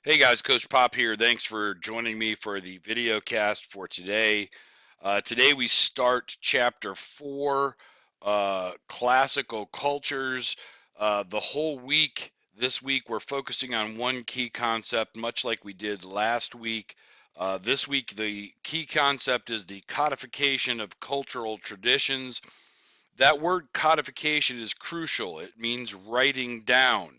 Hey guys, Coach Pop here. Thanks for joining me for the video cast for today. Today we start chapter 4, classical cultures. The whole week, this week, we're focusing on one key concept, much like we did last week. This week, the key concept is the codification of cultural traditions. That word codification is crucial. It means writing down.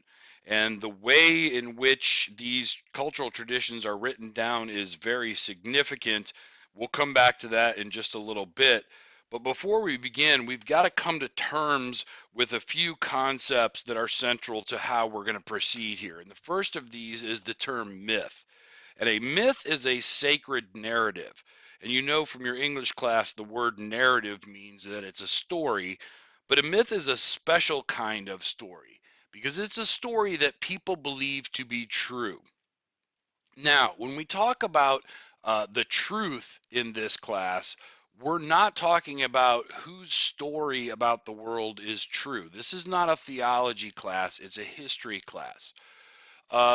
And the way in which these cultural traditions are written down is very significant. We'll come back to that in just a little bit. But before we begin, we've got to come to terms with a few concepts that are central to how we're going to proceed here. And the first of these is the term myth. And a myth is a sacred narrative. And you know from your English class, the word narrative means that it's a story, but a myth is a special kind of story because it's a story that people believe to be true. Now, when we talk about the truth in this class, we're not talking about whose story about the world is true. This is not a theology class, it's a history class.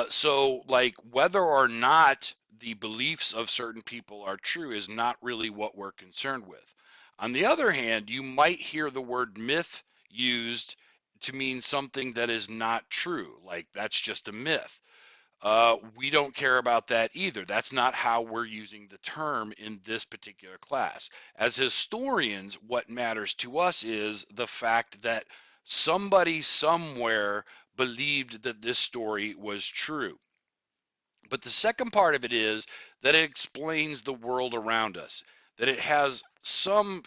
So, like, whether or not the beliefs of certain people are true is not really what we're concerned with. On the other hand, you might hear the word myth used to mean something that is not true, like that's just a myth. We don't care about that either. That's not how we're using the term in this particular class. As historians, what matters to us is the fact that somebody somewhere believed that this story was true. But the second part of it is that it explains the world around us, that it has some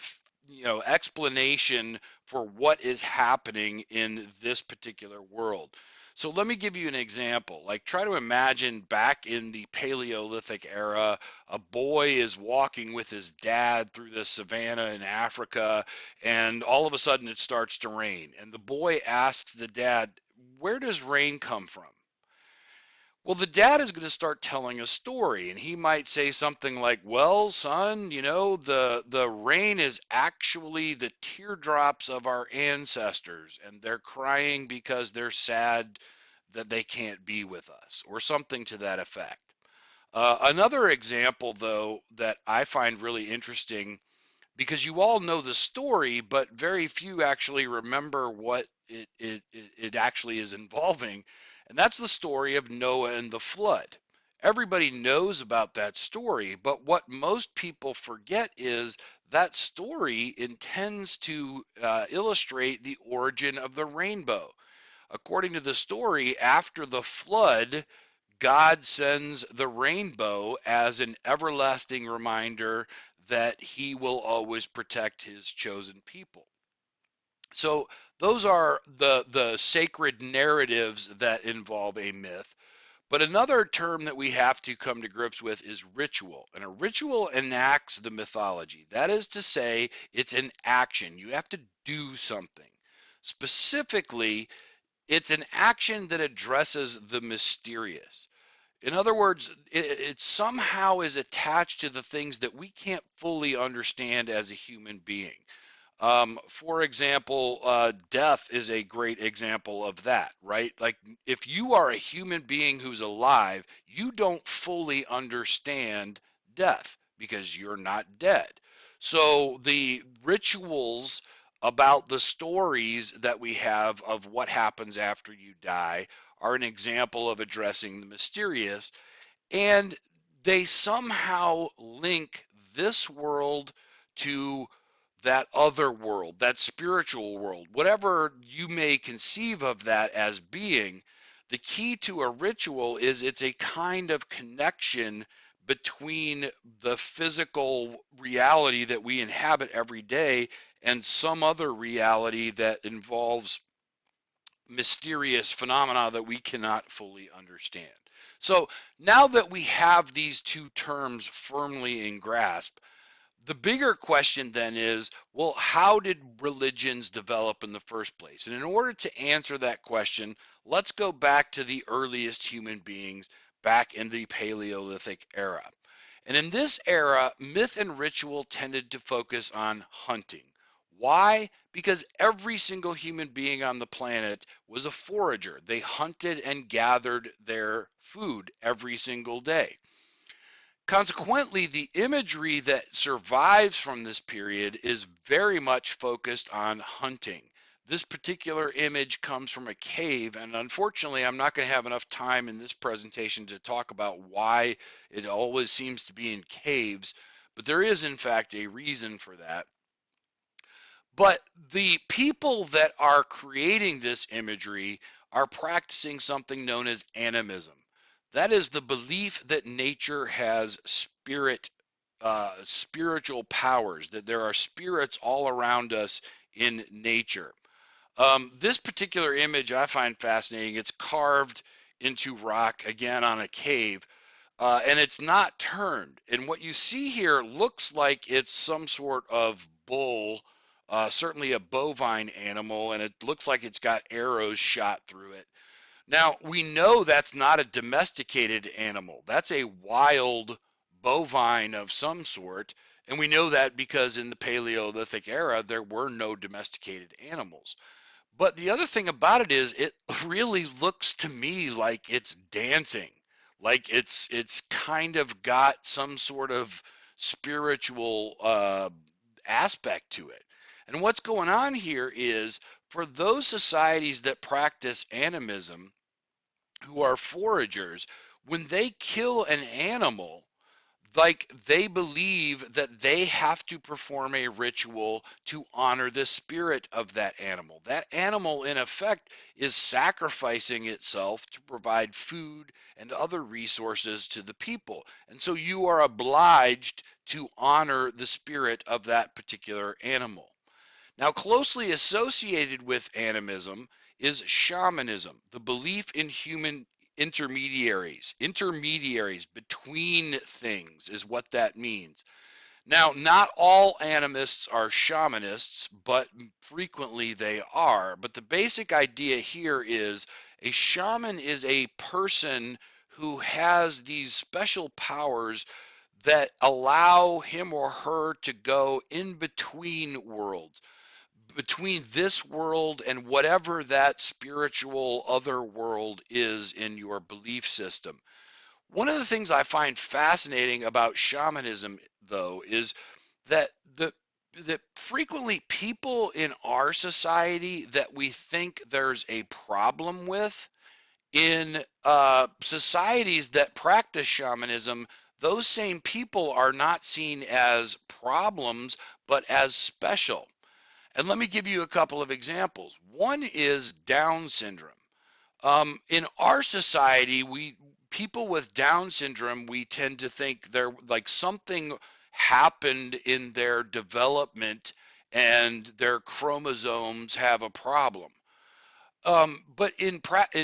explanation for what is happening in this particular world. So let me give you an example. Like, try to imagine back in the Paleolithic era, a boy is walking with his dad through the savannah in Africa, and all of a sudden it starts to rain. And the boy asks the dad, "Where does rain come from?" Well, the dad is going to start telling a story, and he might say something like, "Well, son, the rain is actually the teardrops of our ancestors, and they're crying because they're sad that they can't be with us," or something to that effect. Another example, though, that I find really interesting, because you all know the story, but very few actually remember what it actually is involving. And that's the story of Noah and the flood. Everybody knows about that story, but what most people forget is that story intends to illustrate the origin of the rainbow. According to the story, after the flood, God sends the rainbow as an everlasting reminder that he will always protect his chosen people. So those are the sacred narratives that involve a myth. But another term that we have to come to grips with is ritual. And a ritual enacts the mythology. That is to say, it's an action. You have to do something. Specifically, it's an action that addresses the mysterious. In other words, it somehow is attached to the things that we can't fully understand as a human being. For example, death is a great example of that, right? Like, if you are a human being who's alive, you don't fully understand death because you're not dead. So the rituals about the stories that we have of what happens after you die are an example of addressing the mysterious, and they somehow link this world to that other world, that spiritual world, whatever you may conceive of that as being. The key to a ritual is it's a kind of connection between the physical reality that we inhabit every day and some other reality that involves mysterious phenomena that we cannot fully understand. So now that we have these two terms firmly in grasp, the bigger question then is, well, how did religions develop in the first place? And in order to answer that question, let's go back to the earliest human beings back in the Paleolithic era. And in this era, myth and ritual tended to focus on hunting. Why? Because every single human being on the planet was a forager. They hunted and gathered their food every single day. Consequently, the imagery that survives from this period is very much focused on hunting. This particular image comes from a cave, and unfortunately, I'm not going to have enough time in this presentation to talk about why it always seems to be in caves, but there is, in fact, a reason for that. But the people that are creating this imagery are practicing something known as animism. That is the belief that nature has spiritual powers, that there are spirits all around us in nature. This particular image I find fascinating. It's carved into rock, again on a cave, and it's not turned. And what you see here looks like it's some sort of bull, certainly a bovine animal, and it looks like it's got arrows shot through it. Now, we know that's not a domesticated animal. That's a wild bovine of some sort. And we know that because in the Paleolithic era, there were no domesticated animals. But the other thing about it is it really looks to me like it's dancing, like it's kind of got some sort of spiritual aspect to it. And what's going on here is for those societies that practice animism, who are foragers, when they kill an animal, like they believe that they have to perform a ritual to honor the spirit of that animal. That animal, in effect, is sacrificing itself to provide food and other resources to the people. And so you are obliged to honor the spirit of that particular animal. Now, closely associated with animism is shamanism, the belief in human intermediaries between things is what that means. Now, not all animists are shamanists, but frequently they are. But the basic idea here is a shaman is a person who has these special powers that allow him or her to go in between worlds, between this world and whatever that spiritual other world is in your belief system. One of the things I find fascinating about shamanism, though, is that that frequently people in our society that we think there's a problem with, in societies that practice shamanism, those same people are not seen as problems, but as special. And let me give you a couple of examples. One is Down syndrome. In our society, people with Down syndrome, we tend to think they're like something happened in their development and their chromosomes have a problem. But in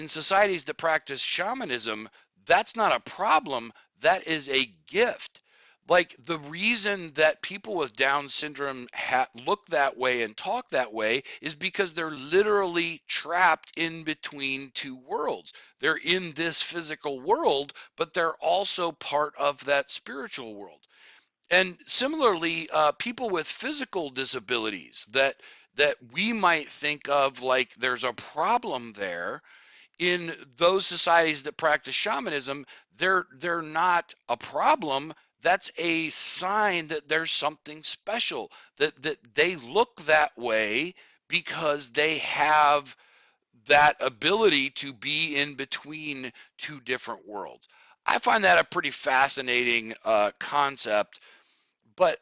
societies that practice shamanism, that's not a problem. That is a gift. Like the reason that people with Down syndrome look that way and talk that way is because they're literally trapped in between two worlds. They're in this physical world, but they're also part of that spiritual world. And similarly, people with physical disabilities that we might think of like there's a problem there, in those societies that practice shamanism, they're not a problem. That's a sign that there's something special, that they look that way because they have that ability to be in between two different worlds. I find that a pretty fascinating concept. But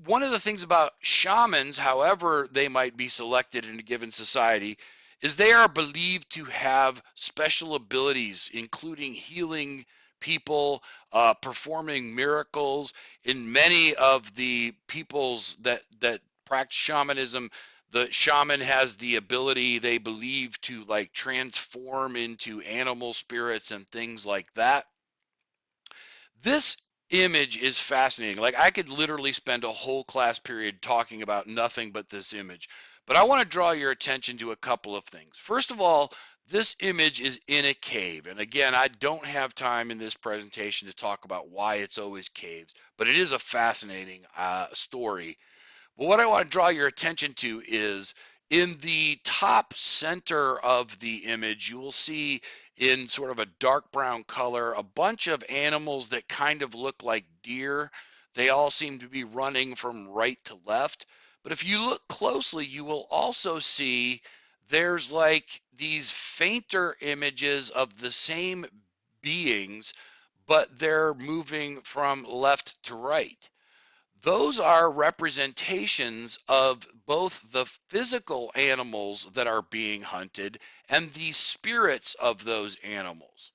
one of the things about shamans, however they might be selected in a given society, is they are believed to have special abilities, including healing people, performing miracles. In many of the peoples that practice shamanism, the shaman has the ability, they believe, to like transform into animal spirits and things like that. This image is fascinating. Like I could literally spend a whole class period talking about nothing but this image. But I want to draw your attention to a couple of things. First of all, this image is in a cave. And again, I don't have time in this presentation to talk about why it's always caves, but it is a fascinating story. But what I want to draw your attention to is In the top center of the image, you will see in sort of a dark brown color a bunch of animals that kind of look like deer. They all seem to be running from right to left. But if you look closely, you will also see there's like these fainter images of the same beings, but they're moving from left to right. Those are representations of both the physical animals that are being hunted and the spirits of those animals.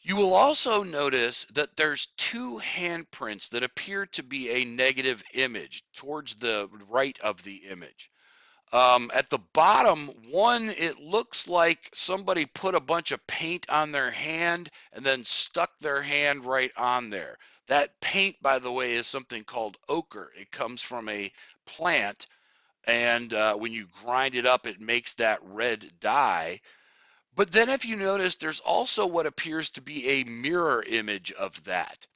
You will also notice that there's two handprints that appear to be a negative image towards the right of the image. At the bottom, one, it looks like somebody put a bunch of paint on their hand and then stuck their hand right on there. That paint, by the way, is something called ochre. It comes from a plant, and when you grind it up, it makes that red dye. But then if you notice, there's also what appears to be a mirror image of that.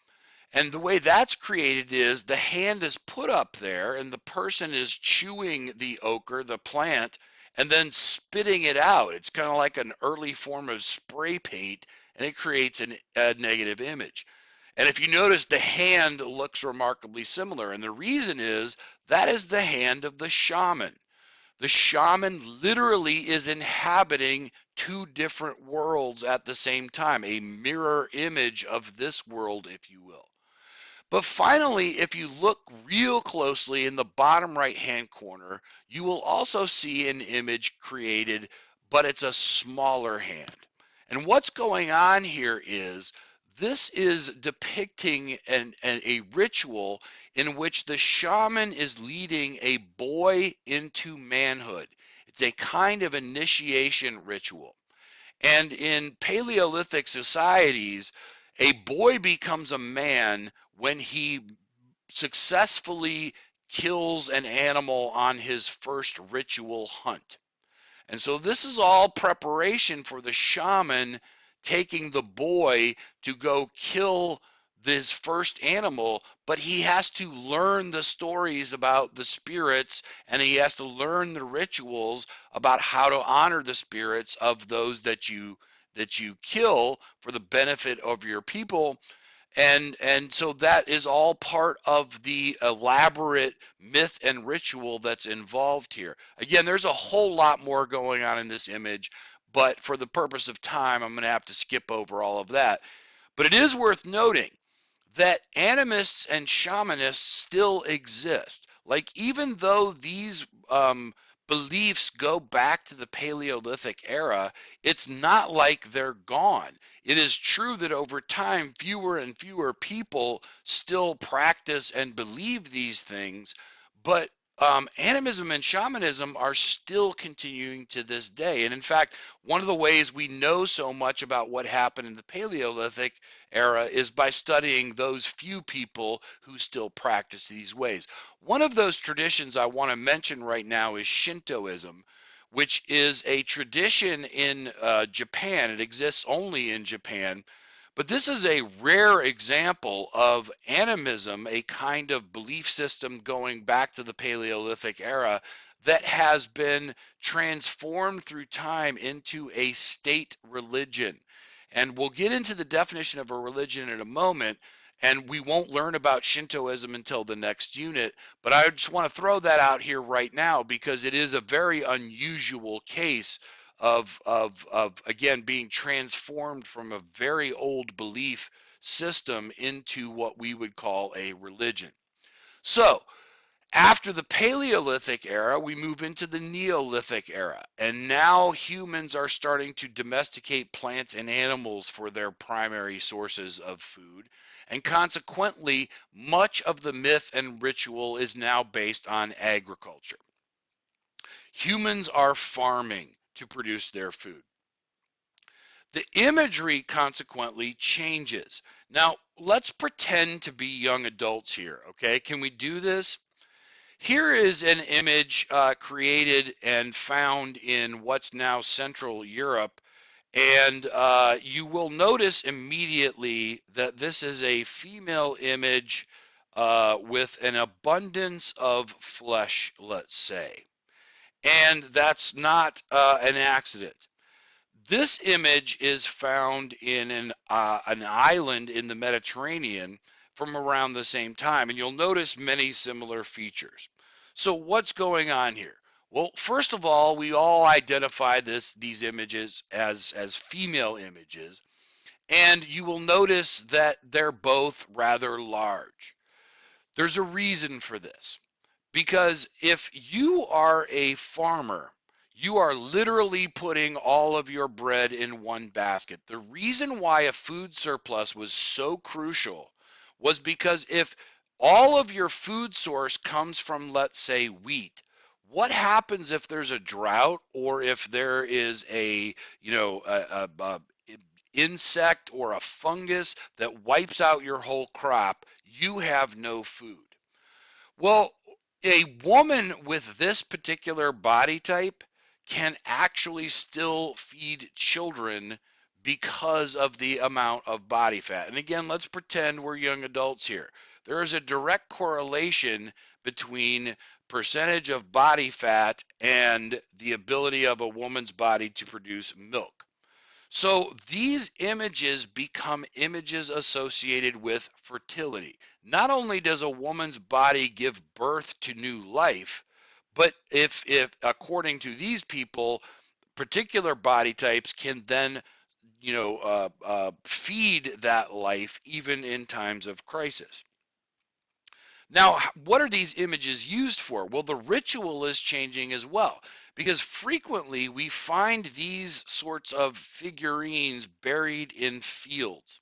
And the way that's created is the hand is put up there and the person is chewing the ochre, the plant, and then spitting it out. It's kind of like an early form of spray paint, and it creates a negative image. And if you notice, the hand looks remarkably similar. And the reason is that is the hand of the shaman. The shaman literally is inhabiting two different worlds at the same time, a mirror image of this world, if you will. But finally, if you look real closely in the bottom right-hand corner, you will also see an image created, but it's a smaller hand. And what's going on here is this is depicting a ritual in which the shaman is leading a boy into manhood. It's a kind of initiation ritual. And in Paleolithic societies, a boy becomes a man when he successfully kills an animal on his first ritual hunt. And so this is all preparation for the shaman taking the boy to go kill this first animal, but he has to learn the stories about the spirits and he has to learn the rituals about how to honor the spirits of those that you kill for the benefit of your people. And so that is all part of the elaborate myth and ritual that's involved here. Again, there's a whole lot more going on in this image, but for the purpose of time, I'm going to have to skip over all of that. But it is worth noting that animists and shamanists still exist. Like, even though these beliefs go back to the Paleolithic era, it's not like they're gone. It is true that over time, fewer and fewer people still practice and believe these things, but animism and shamanism are still continuing to this day. And in fact, one of the ways we know so much about what happened in the Paleolithic era is by studying those few people who still practice these ways. One of those traditions I want to mention right now is Shintoism, which is a tradition in Japan. It exists only in Japan. But this is a rare example of animism, a kind of belief system going back to the Paleolithic era that has been transformed through time into a state religion. And we'll get into the definition of a religion in a moment, and we won't learn about Shintoism until the next unit, but I just want to throw that out here right now because it is a very unusual case of again being transformed from a very old belief system into what we would call a religion. So after the Paleolithic era, we move into the Neolithic era, and now humans are starting to domesticate plants and animals for their primary sources of food, and consequently, much of the myth and ritual is now based on agriculture. Humans are farming to produce their food. The imagery consequently changes. Now, let's pretend to be young adults here, okay? Can we do this? Here is an image created and found in what's now Central Europe, and you will notice immediately that this is a female image with an abundance of flesh, let's say. And that's not an accident. This image is found in an island in the Mediterranean from around the same time, and you'll notice many similar features. So what's going on here? Well, first of all, we all identify these images as female images, and you will notice that they're both rather large. There's a reason for this. Because if you are a farmer, you are literally putting all of your bread in one basket. The reason why a food surplus was so crucial was because if all of your food source comes from, let's say, wheat, what happens if there's a drought or if there is a insect or a fungus that wipes out your whole crop? You have no food. Well, a woman with this particular body type can actually still feed children because of the amount of body fat. And again, let's pretend we're young adults here. There is a direct correlation between percentage of body fat and the ability of a woman's body to produce milk. So these images become images associated with fertility. Not only does a woman's body give birth to new life, but if according to these people, particular body types can then feed that life even in times of crisis. Now, what are these images used for? Well, the ritual is changing as well, because frequently we find these sorts of figurines buried in fields.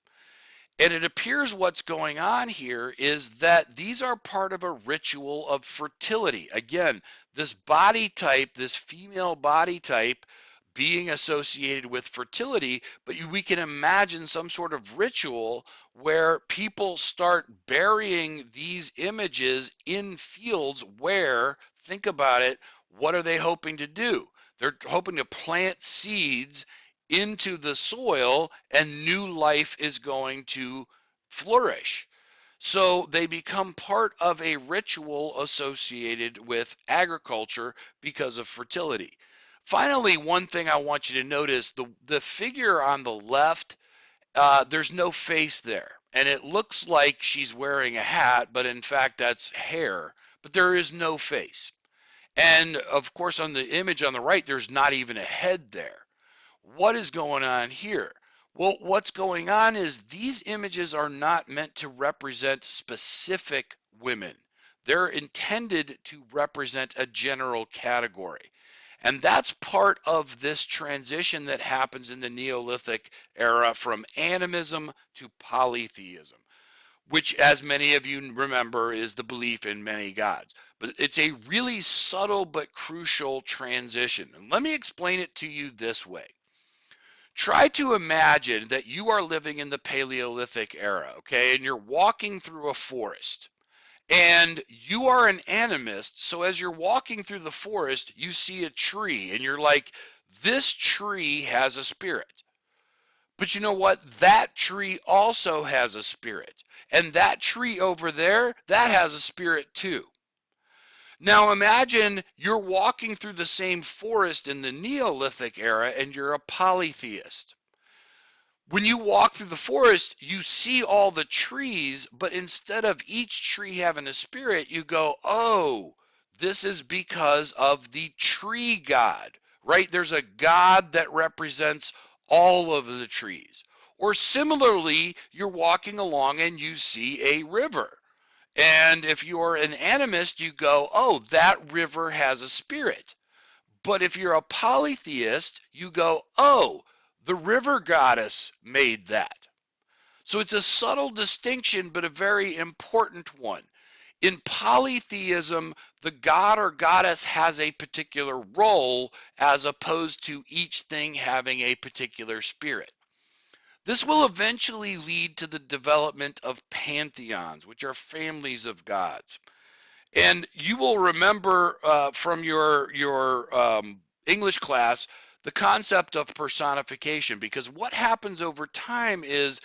And it appears what's going on here is that these are part of a ritual of fertility. Again, this body type, this female body type, being associated with fertility, but we can imagine some sort of ritual where people start burying these images in fields where, think about it, what are they hoping to do? They're hoping to plant seeds into the soil and new life is going to flourish. So they become part of a ritual associated with agriculture because of fertility. Finally, one thing I want you to notice, the figure on the left, there's no face there. And it looks like she's wearing a hat, but in fact that's hair, but there is no face. And of course on the image on the right, there's not even a head there. What is going on here? Well, what's going on is these images are not meant to represent specific women. They're intended to represent a general category. And that's part of this transition that happens in the Neolithic era from animism to polytheism, which, as many of you remember, is the belief in many gods. But it's a really subtle but crucial transition. And let me explain it to you this way. Try to imagine that you are living in the Paleolithic era, okay, and you're walking through a forest. And you are an animist, so as you're walking through the forest, you see a tree, and you're like, this tree has a spirit. But you know what? That tree also has a spirit. And that tree over there, that has a spirit too. Now imagine you're walking through the same forest in the Neolithic era, and you're a polytheist. When you walk through the forest, you see all the trees, but instead of each tree having a spirit, you go, oh, this is because of the tree god, right? There's a god that represents all of the trees. Or similarly, you're walking along and you see a river. And if you're an animist, you go, oh, that river has a spirit. But if you're a polytheist, you go, oh, the river goddess made that. So it's a subtle distinction, but a very important one. In polytheism, the god or goddess has a particular role as opposed to each thing having a particular spirit. This will eventually lead to the development of pantheons, which are families of gods. And you will remember from your English class the concept of personification, because what happens over time is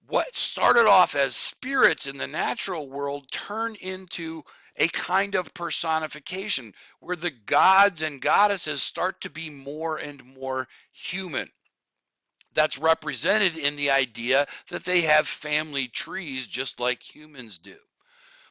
what started off as spirits in the natural world turn into a kind of personification where the gods and goddesses start to be more and more human. That's represented in the idea that they have family trees just like humans do.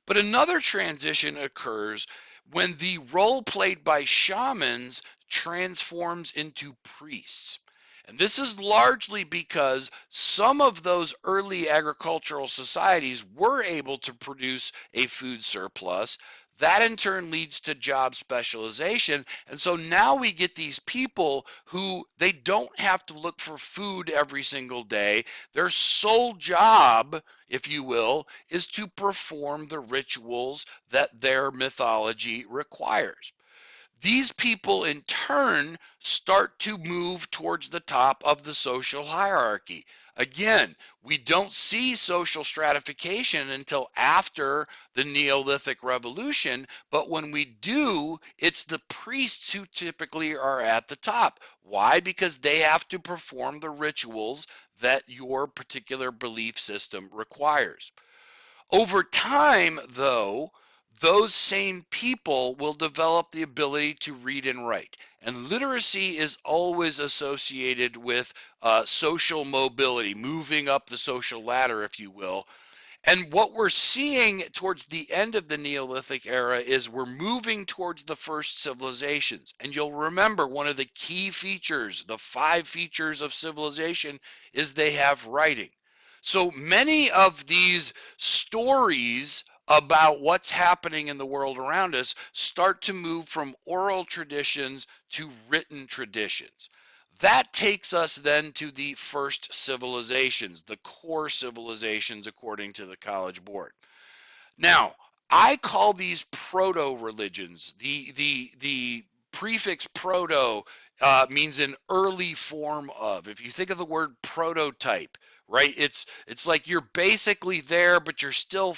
But another transition occurs when the role played by shamans transforms into priests. And this is largely because some of those early agricultural societies were able to produce a food surplus. That in turn leads to job specialization. And so now we get these people who they don't have to look for food every single day. Their sole job, if you will, is to perform the rituals that their mythology requires. These people in turn start to move towards the top of the social hierarchy. Again, we don't see social stratification until after the Neolithic Revolution, but when we do, it's the priests who typically are at the top. Why? Because they have to perform the rituals that your particular belief system requires. Over time, though, those same people will develop the ability to read and write. And literacy is always associated with social mobility, moving up the social ladder, if you will. And what we're seeing towards the end of the Neolithic era is we're moving towards the first civilizations. And you'll remember one of the key features, the 5 features of civilization, is they have writing. So many of these stories about what's happening in the world around us start to move from oral traditions to written traditions. That takes us then to the first civilizations, the core civilizations according to the College Board. Now, I call these proto-religions. The prefix proto means an early form of. If you think of the word prototype, right? It's like you're basically there, but you're still,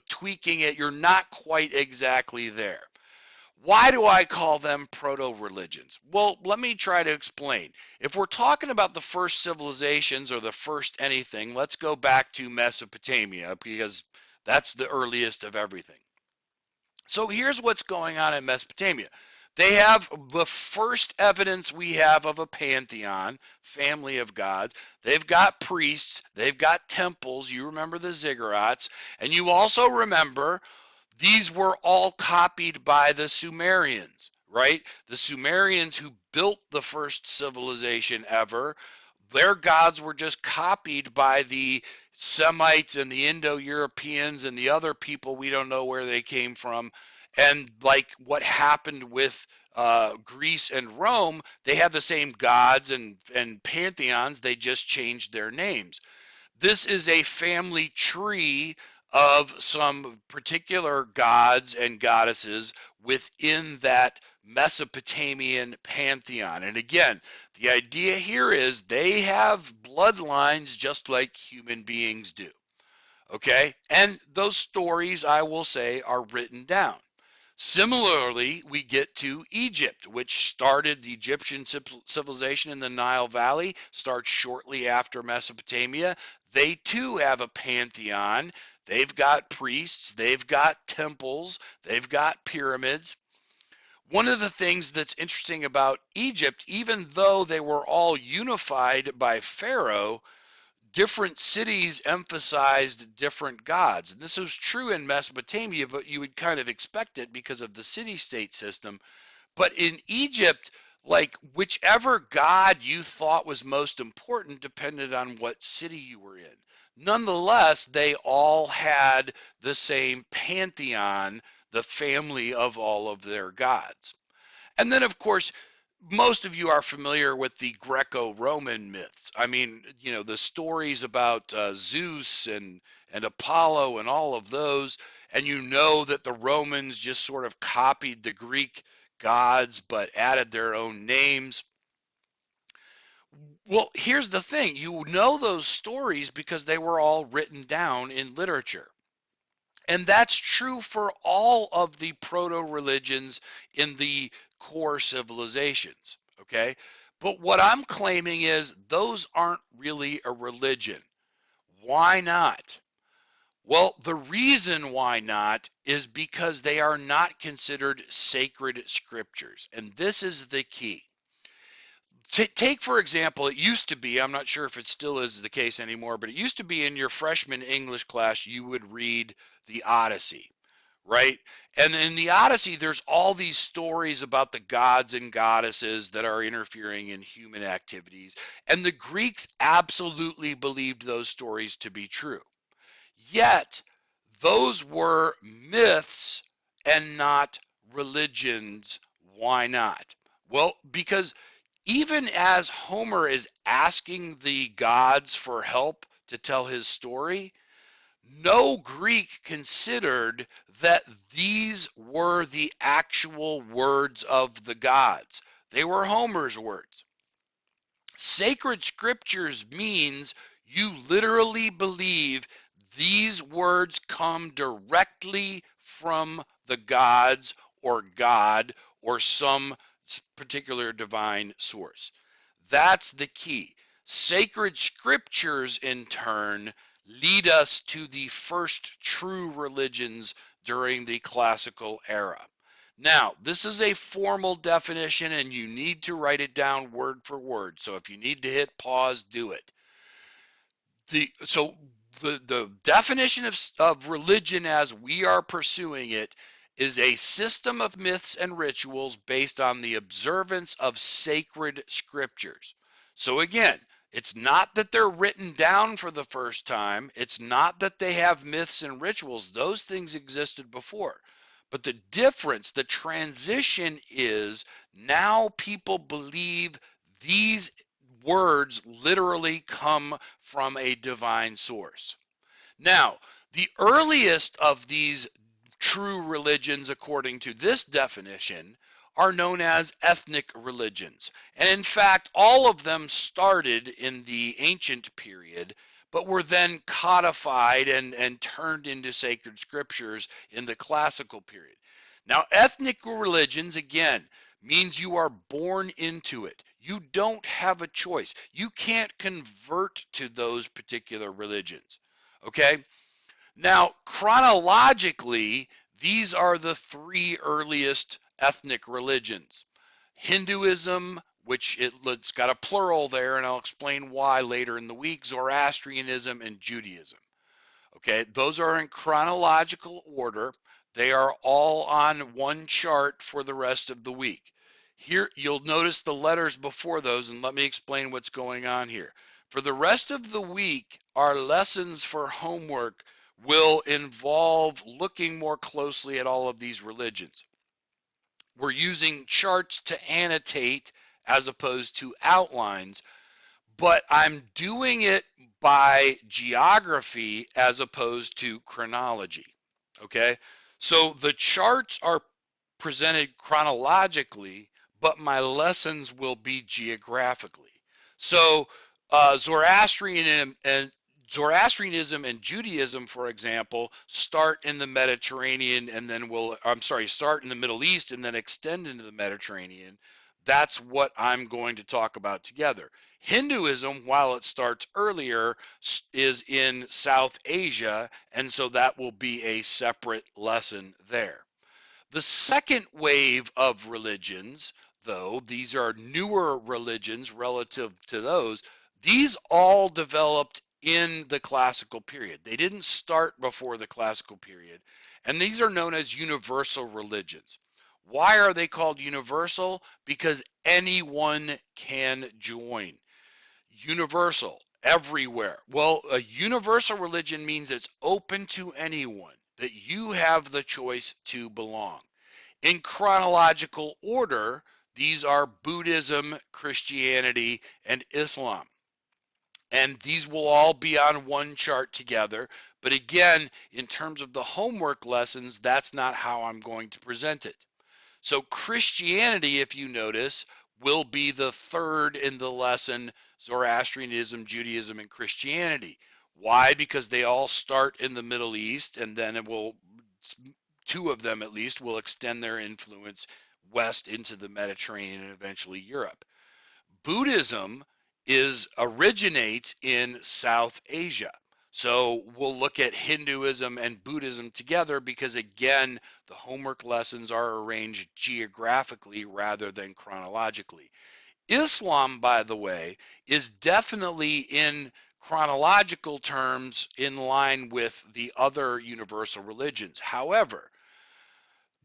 tweaking it. You're not quite exactly there. Why do I call them proto-religions? Well, let me try to explain. If we're talking about the first civilizations or the first anything, let's go back to Mesopotamia because that's the earliest of everything. So here's what's going on in Mesopotamia. They have the first evidence we have of a pantheon, family of gods. They've got priests. They've got temples. You remember the ziggurats. And you also remember these were all copied by the Sumerians, right? The Sumerians who built the first civilization ever, their gods were just copied by the Semites and the Indo-Europeans and the other people we don't know where they came from. And like what happened with Greece and Rome, they have the same gods and pantheons, they just changed their names. This is a family tree of some particular gods and goddesses within that Mesopotamian pantheon. And again, the idea here is they have bloodlines just like human beings do. Okay? And those stories, I will say, are written down. Similarly, we get to Egypt, which started the Egyptian civilization in the Nile Valley, starts shortly after Mesopotamia. They too have a pantheon. They've got priests, they've got temples, they've got pyramids. One of the things that's interesting about Egypt, even though they were all unified by Pharaoh, different cities emphasized different gods. And this was true in Mesopotamia, but you would kind of expect it because of the city-state system. But in Egypt, like whichever god you thought was most important depended on what city you were in. Nonetheless, they all had the same pantheon, the family of all of their gods. And then, of course, most of you are familiar with the Greco-Roman myths. I mean, the stories about Zeus and Apollo and all of those, and you know that the Romans just sort of copied the Greek gods but added their own names. Well, here's the thing. You know those stories because they were all written down in literature. And that's true for all of the proto-religions in the core civilizations, okay? But what I'm claiming is those aren't really a religion. Why not? Well, the reason why not is because they are not considered sacred scriptures. And this is the key. Take, for example, it used to be, I'm not sure if it still is the case anymore, but it used to be in your freshman English class, you would read the Odyssey, right? And in the Odyssey, there's all these stories about the gods and goddesses that are interfering in human activities. And the Greeks absolutely believed those stories to be true. Yet, those were myths and not religions. Why not? Well, because even as Homer is asking the gods for help to tell his story, no Greek considered that these were the actual words of the gods. They were Homer's words. Sacred scriptures means you literally believe these words come directly from the gods or God or some particular divine source. That's the key. Sacred scriptures, in turn, lead us to the first true religions during the classical era. Now, this is a formal definition and you need to write it down word for word. So if you need to hit pause, do it. The definition of religion as we are pursuing it is a system of myths and rituals based on the observance of sacred scriptures. So again, it's not that they're written down for the first time. It's not that they have myths and rituals. Those things existed before. But the difference, the transition is now people believe these words literally come from a divine source. Now, the earliest of these true religions, according to this definition, are known as ethnic religions. And in fact, all of them started in the ancient period, but were then codified and turned into sacred scriptures in the classical period. Now, ethnic religions, again, means you are born into it. You don't have a choice. You can't convert to those particular religions. Okay? Now, chronologically, these are the three earliest ethnic religions. Hinduism, which it's got a plural there, and I'll explain why later in the week, Zoroastrianism, and Judaism. Okay, those are in chronological order. They are all on one chart for the rest of the week. Here, you'll notice the letters before those, and let me explain what's going on here. For the rest of the week, our lessons for homework will involve looking more closely at all of these religions. We're using charts to annotate as opposed to outlines, but I'm doing it by geography as opposed to chronology. Okay, so the charts are presented chronologically, but my lessons will be geographically. So Zoroastrianism and Judaism, for example, start in the Mediterranean and then start in the Middle East and then extend into the Mediterranean. That's what I'm going to talk about together. Hinduism, while it starts earlier, is in South Asia, and so that will be a separate lesson there. The second wave of religions, though, these are newer religions relative to those, these all developed in the classical period. They didn't start before the classical period, and these are known as universal religions. Why are they called universal? Because anyone can join. Universal, everywhere. Well, a universal religion means it's open to anyone, that you have the choice to belong. In chronological order, these are Buddhism, Christianity, and Islam. And these will all be on one chart together. But again, in terms of the homework lessons, that's not how I'm going to present it. So Christianity, if you notice, will be the third in the lesson: Zoroastrianism, Judaism, and Christianity. Why? Because they all start in the Middle East, and then two of them at least will extend their influence west into the Mediterranean and eventually Europe. Buddhism originates in South Asia. So we'll look at Hinduism and Buddhism together because, again, the homework lessons are arranged geographically rather than chronologically. Islam, by the way, is definitely in chronological terms in line with the other universal religions. However,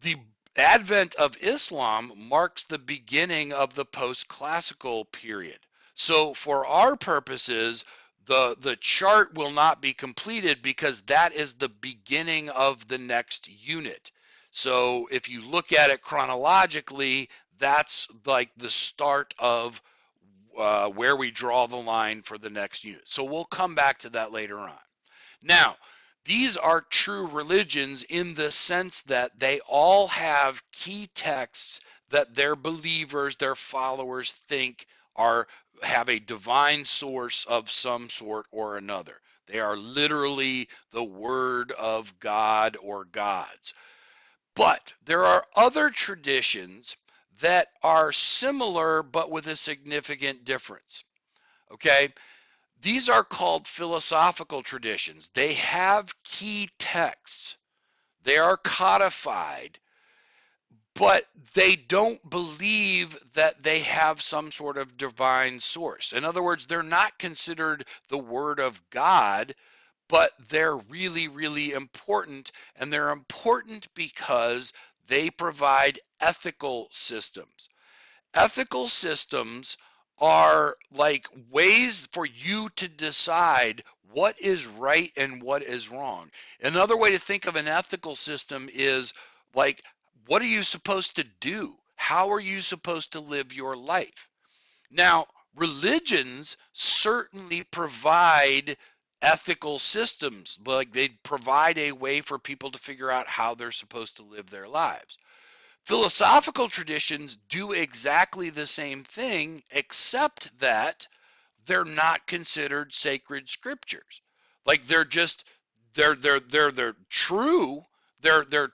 the advent of Islam marks the beginning of the post-classical period. So for our purposes, the chart will not be completed because that is the beginning of the next unit. So if you look at it chronologically, that's like the start of where we draw the line for the next unit. So we'll come back to that later on. Now, these are true religions in the sense that they all have key texts that their believers, their followers think have a divine source of some sort or another. They are literally the word of God or gods. But there are other traditions that are similar but with a significant difference. Okay? These are called philosophical traditions. They have key texts. They are codified, but they don't believe that they have some sort of divine source. In other words, they're not considered the word of God, but they're really, really important. And they're important because they provide ethical systems. Ethical systems are like ways for you to decide what is right and what is wrong. Another way to think of an ethical system is like, what are you supposed to do? How are you supposed to live your life? Now, religions certainly provide ethical systems, like they provide a way for people to figure out how they're supposed to live their lives. Philosophical traditions do exactly the same thing, except that they're not considered sacred scriptures. Like they're true. They're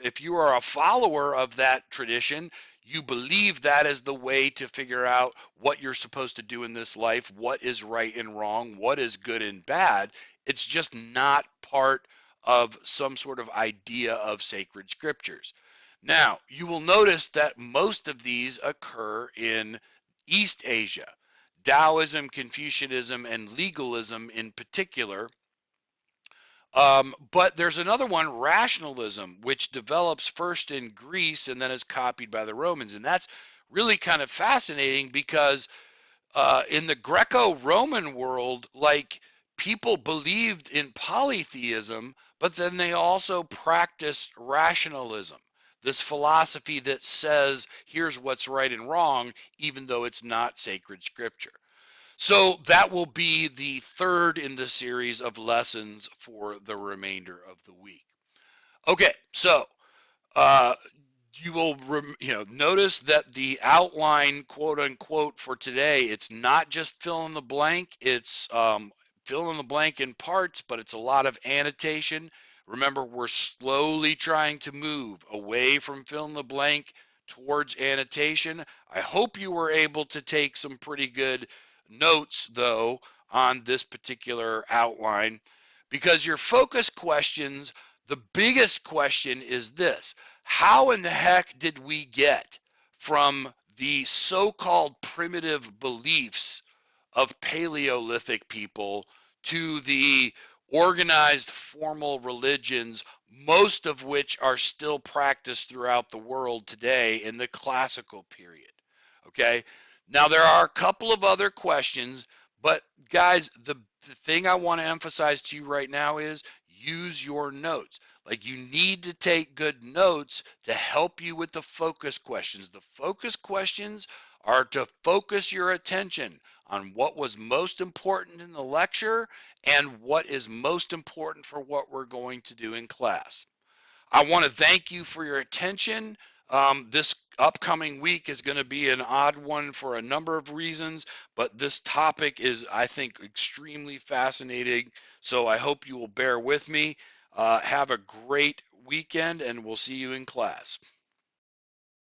if you are a follower of that tradition, you believe that is the way to figure out what you're supposed to do in this life, what is right and wrong, what is good and bad. It's just not part of some sort of idea of sacred scriptures. Now, you will notice that most of these occur in East Asia. Taoism, Confucianism, and legalism in particular. But there's another one, rationalism, which develops first in Greece and then is copied by the Romans. And that's really kind of fascinating because in the Greco-Roman world, like people believed in polytheism, but then they also practiced rationalism, this philosophy that says here's what's right and wrong, even though it's not sacred scripture. So that will be the third in the series of lessons for the remainder of the week. Okay, so uh, you will notice that the outline, quote unquote, for today, it's not just fill in the blank. It's fill in the blank in parts, but it's a lot of annotation. Remember, we're slowly trying to move away from fill in the blank towards annotation. I hope you were able to take some pretty good notes, though, on this particular outline, because your focus questions, the biggest question is this: how in the heck did we get from the so-called primitive beliefs of Paleolithic people to the organized formal religions, most of which are still practiced throughout the world today in the classical period? Okay, now there are a couple of other questions, but guys, the thing I want to emphasize to you right now is use your notes. Like, you need to take good notes to help you with the focus questions. The focus questions are to focus your attention on what was most important in the lecture and what is most important for what we're going to do in class. I want to thank you for your attention. This upcoming week is going to be an odd one for a number of reasons, but this topic is, I think, extremely fascinating. So I hope you will bear with me. Have a great weekend, and we'll see you in class.